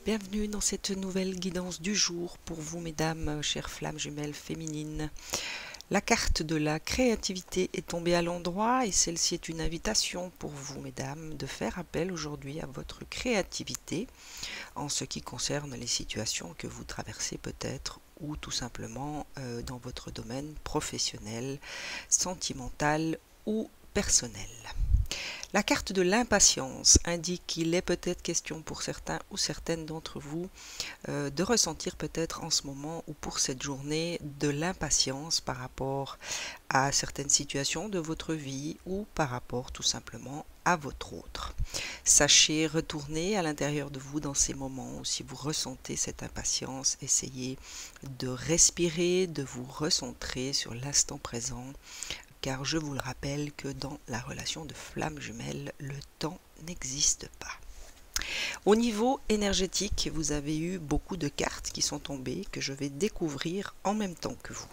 Bienvenue dans cette nouvelle guidance du jour pour vous, mesdames, chères flammes jumelles féminines. La carte de la créativité est tombée à l'endroit et celle-ci est une invitation pour vous, mesdames, de faire appel aujourd'hui à votre créativité en ce qui concerne les situations que vous traversez peut-être ou tout simplement dans votre domaine professionnel, sentimental ou personnel. La carte de l'impatience indique qu'il est peut-être question pour certains ou certaines d'entre vous de ressentir peut-être en ce moment ou pour cette journée de l'impatience par rapport à certaines situations de votre vie ou par rapport tout simplement à votre autre. Sachez retourner à l'intérieur de vous dans ces moments où si vous ressentez cette impatience, essayez de respirer, de vous recentrer sur l'instant présent, car je vous le rappelle que dans la relation de flamme jumelle, le temps n'existe pas. Au niveau énergétique, vous avez eu beaucoup de cartes qui sont tombées que je vais découvrir en même temps que vous.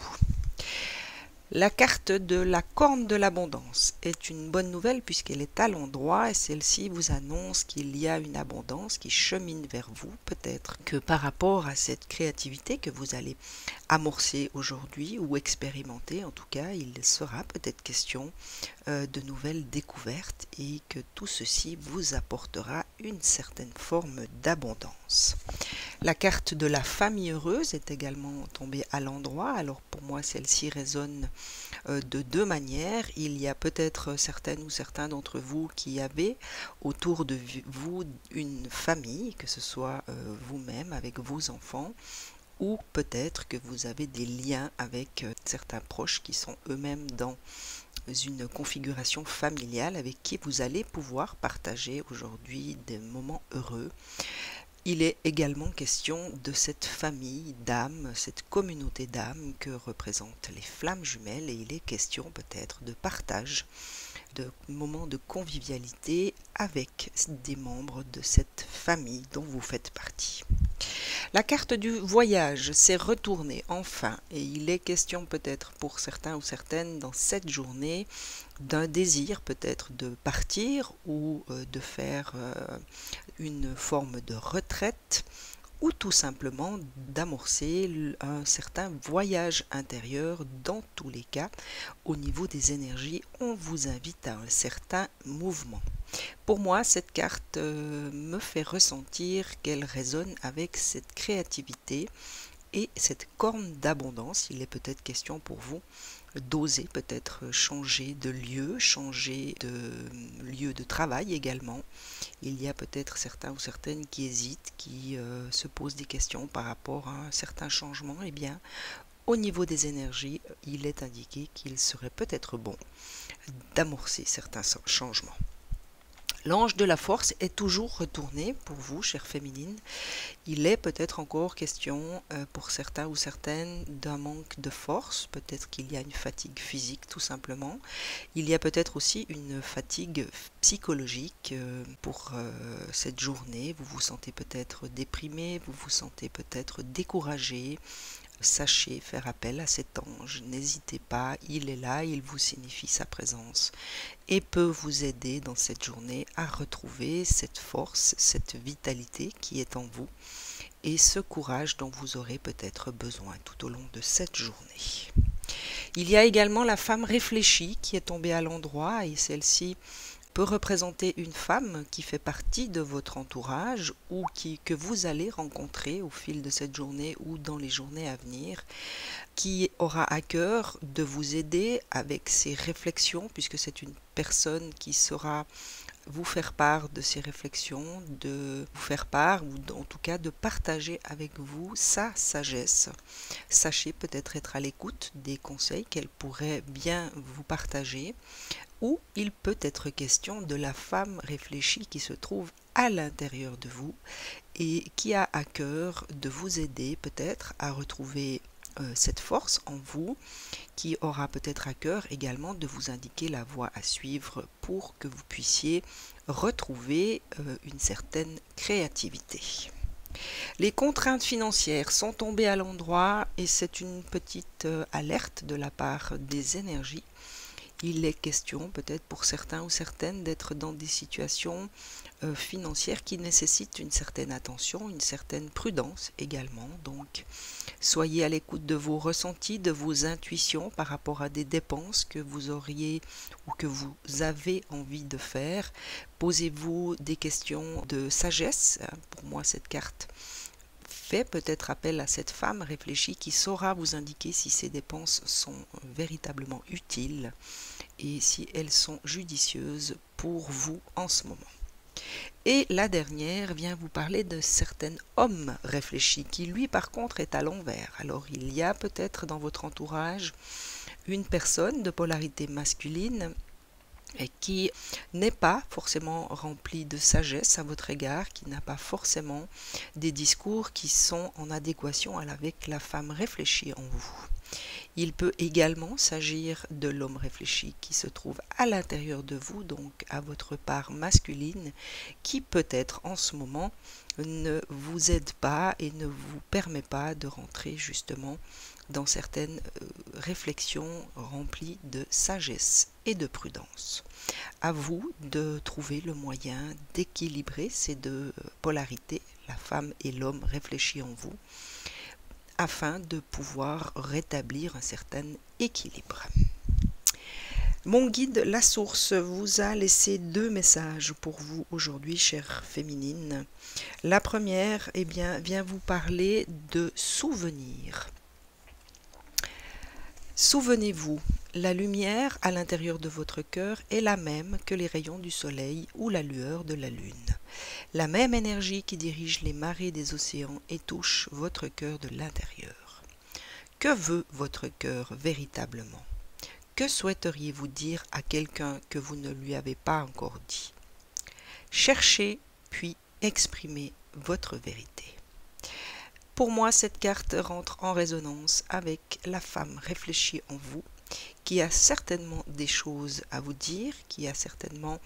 La carte de la corne de l'abondance est une bonne nouvelle puisqu'elle est à l'endroit et celle-ci vous annonce qu'il y a une abondance qui chemine vers vous. Peut-être que par rapport à cette créativité que vous allez amorcer aujourd'hui ou expérimenter, en tout cas, il sera peut-être question de nouvelles découvertes et que tout ceci vous apportera une certaine forme d'abondance. La carte de la famille heureuse est également tombée à l'endroit. Alors pour moi, celle-ci résonne de deux manières. Il y a peut-être certaines ou certains d'entre vous qui avaient autour de vous une famille, que ce soit vous-même avec vos enfants, ou peut-être que vous avez des liens avec certains proches qui sont eux-mêmes dans une configuration familiale avec qui vous allez pouvoir partager aujourd'hui des moments heureux. Il est également question de cette famille d'âmes, cette communauté d'âmes que représentent les flammes jumelles et il est question peut-être de partage, de moments de convivialité avec des membres de cette famille dont vous faites partie. La carte du voyage s'est retournée enfin et il est question peut-être pour certains ou certaines dans cette journée d'un désir peut-être de partir ou de faire une forme de retraite ou tout simplement d'amorcer un certain voyage intérieur. Dans tous les cas, au niveau des énergies, on vous invite à un certain mouvement. Pour moi, cette carte me fait ressentir qu'elle résonne avec cette créativité et cette corne d'abondance. Il est peut-être question pour vous d'oser peut-être changer de lieu de travail également. Il y a peut-être certains ou certaines qui hésitent, qui se posent des questions par rapport à un certain changement. Eh bien, au niveau des énergies, il est indiqué qu'il serait peut-être bon d'amorcer certains changements. L'ange de la force est toujours retourné pour vous, chères féminines. Il est peut-être encore question pour certains ou certaines d'un manque de force. Peut-être qu'il y a une fatigue physique tout simplement. Il y a peut-être aussi une fatigue psychologique pour cette journée. Vous vous sentez peut-être déprimé, vous vous sentez peut-être découragé. Sachez faire appel à cet ange, n'hésitez pas, il est là, il vous signifie sa présence et peut vous aider dans cette journée à retrouver cette force, cette vitalité qui est en vous et ce courage dont vous aurez peut-être besoin tout au long de cette journée. Il y a également la femme réfléchie qui est tombée à l'endroit et celle-ci peut représenter une femme qui fait partie de votre entourage ou que vous allez rencontrer au fil de cette journée ou dans les journées à venir, qui aura à cœur de vous aider avec ses réflexions, puisque c'est une personne qui saura vous faire part de ses réflexions, de vous faire part ou en tout cas de partager avec vous sa sagesse. Sachez peut-être être à l'écoute des conseils qu'elle pourrait bien vous partager. Ou il peut être question de la femme réfléchie qui se trouve à l'intérieur de vous et qui a à cœur de vous aider peut-être à retrouver cette force en vous, qui aura peut-être à cœur également de vous indiquer la voie à suivre pour que vous puissiez retrouver une certaine créativité. Les contraintes financières sont tombées à l'endroit et c'est une petite alerte de la part des énergies. Il est question peut-être pour certains ou certaines d'être dans des situations financières qui nécessitent une certaine attention, une certaine prudence également. Donc soyez à l'écoute de vos ressentis, de vos intuitions par rapport à des dépenses que vous auriez ou que vous avez envie de faire. Posez-vous des questions de sagesse. Pour moi, cette carte fait peut-être appel à cette femme réfléchie qui saura vous indiquer si ces dépenses sont véritablement utiles et si elles sont judicieuses pour vous en ce moment. Et la dernière vient vous parler de certains hommes réfléchis qui lui par contre est à l'envers. Alors il y a peut-être dans votre entourage une personne de polarité masculine et qui n'est pas forcément rempli de sagesse à votre égard, qui n'a pas forcément des discours qui sont en adéquation avec la femme réfléchie en vous. Il peut également s'agir de l'homme réfléchi qui se trouve à l'intérieur de vous, donc à votre part masculine, qui peut-être en ce moment ne vous aide pas et ne vous permet pas de rentrer justement dans certaines réflexions remplies de sagesse et de prudence. À vous de trouver le moyen d'équilibrer ces deux polarités, la femme et l'homme réfléchis en vous, afin de pouvoir rétablir un certain équilibre. Mon guide, la source, vous a laissé 2 messages pour vous aujourd'hui, chère féminine. La première, eh bien, vient vous parler de souvenirs. Souvenez-vous, la lumière à l'intérieur de votre cœur est la même que les rayons du soleil ou la lueur de la lune. La même énergie qui dirige les marées des océans et touche votre cœur de l'intérieur. Que veut votre cœur véritablement? Que souhaiteriez-vous dire à quelqu'un que vous ne lui avez pas encore dit? Cherchez puis exprimez votre vérité. Pour moi, cette carte rentre en résonance avec la femme réfléchie en vous, qui a certainement des choses à vous dire, qui a certainement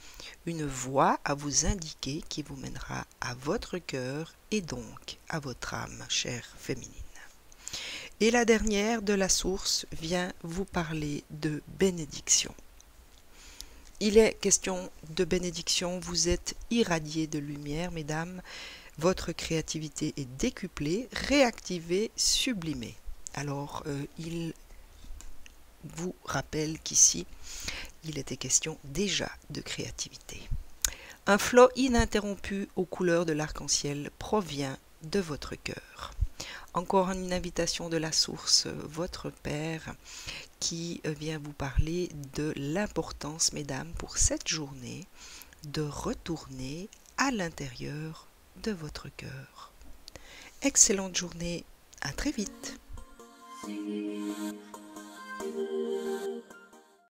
une voix à vous indiquer qui vous mènera à votre cœur et donc à votre âme, chère féminine. Et la dernière de la source vient vous parler de bénédiction. Il est question de bénédiction, vous êtes irradiés de lumière, mesdames, votre créativité est décuplée, réactivée, sublimée. Alors, il vous rappelle qu'ici, il était question déjà de créativité. Un flot ininterrompu aux couleurs de l'arc-en-ciel provient de votre cœur. Encore une invitation de la source, votre Père, qui vient vous parler de l'importance, mesdames, pour cette journée, de retourner à l'intérieur de votre cœur. Excellente journée, à très vite.